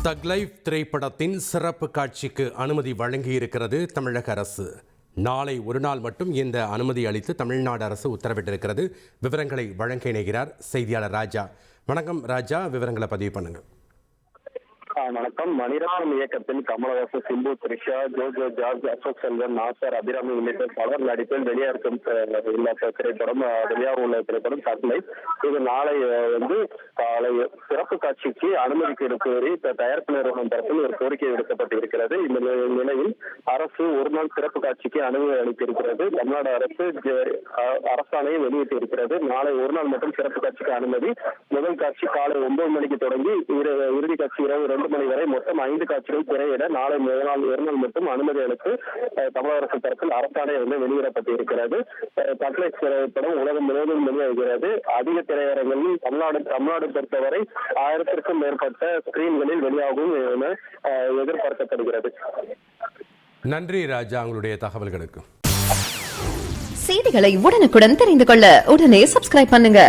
தக் லைஃப் திரைப்படத்தின் சிறப்பு காட்சிக்கு அனுமதி வழங்கியிருக்கிறது தமிழக அரசு. நாளை ஒரு நாள் மட்டும் இந்த அனுமதி அளித்து தமிழ்நாடு அரசு உத்தரவிட்டிருக்கிறது. விவரங்களை வழங்க இணைகிறார் செய்தியாளர் ராஜா. வணக்கம் ராஜா, விவரங்களை பதிவு பண்ணுங்க. வணக்கம். மணிரத்னம் இயக்கத்தில் கமலஹாசன், சிம்பு, த்ரிஷா, ஜோஜோ ஜார்ஜ், அசோக் செல்வன், நாசர், அபிராமி உள்ளிட்ட பலர் நடிப்பில் வெளியாகும் திரைப்படம் வெளியாக உள்ள திரைப்படம் தக் லைஃப். இது நாளை காலை சிறப்பு காட்சிக்கு அனுமதிக்கு கோரி தயாரிப்பு நிறுவனம் தரப்பில் ஒரு கோரிக்கை விடுக்கப்பட்டிருக்கிறது. இந்த நிலையில் அரசு ஒரு நாள் சிறப்பு காட்சிக்கு அனுமதி அளித்திருக்கிறது. தமிழ்நாடு அரசு அரசாணையை வெளியிட்டிருக்கிறது. நாளை ஒரு நாள் மட்டும் சிறப்பு காட்சிக்கு அனுமதி. முதல் காட்சி காலை 9 மணிக்கு தொடங்கி இறுதி காட்சி இரவு 2 மணி வரை மொத்தம் 5 காட்சிகள் திரையிட நாளை ஒரு நாள் மட்டும் அனுமதி அளித்து தமிழக அரசு தரப்பில் அரசாணை வெளியிடப்பட்டிருக்கிறது. தக் லைஃப் திரைப்படம் உலகம் முழுவதும் வெளியாகிறது. அதிக திரையரங்களில் தமிழ்நாடு பொறுத்தவரை 1000க்கும் மேற்பட்ட ஸ்கிரீன்களில் வெளியாகும் என எதிர்பார்க்கப்படுகிறது. நன்றி ராஜா, உங்களுடைய தகவல்களுக்கு. செய்திகளை உடனுக்குடன் தெரிந்து கொள்ள உடனே சப்ஸ்கிரைப் பண்ணுங்க.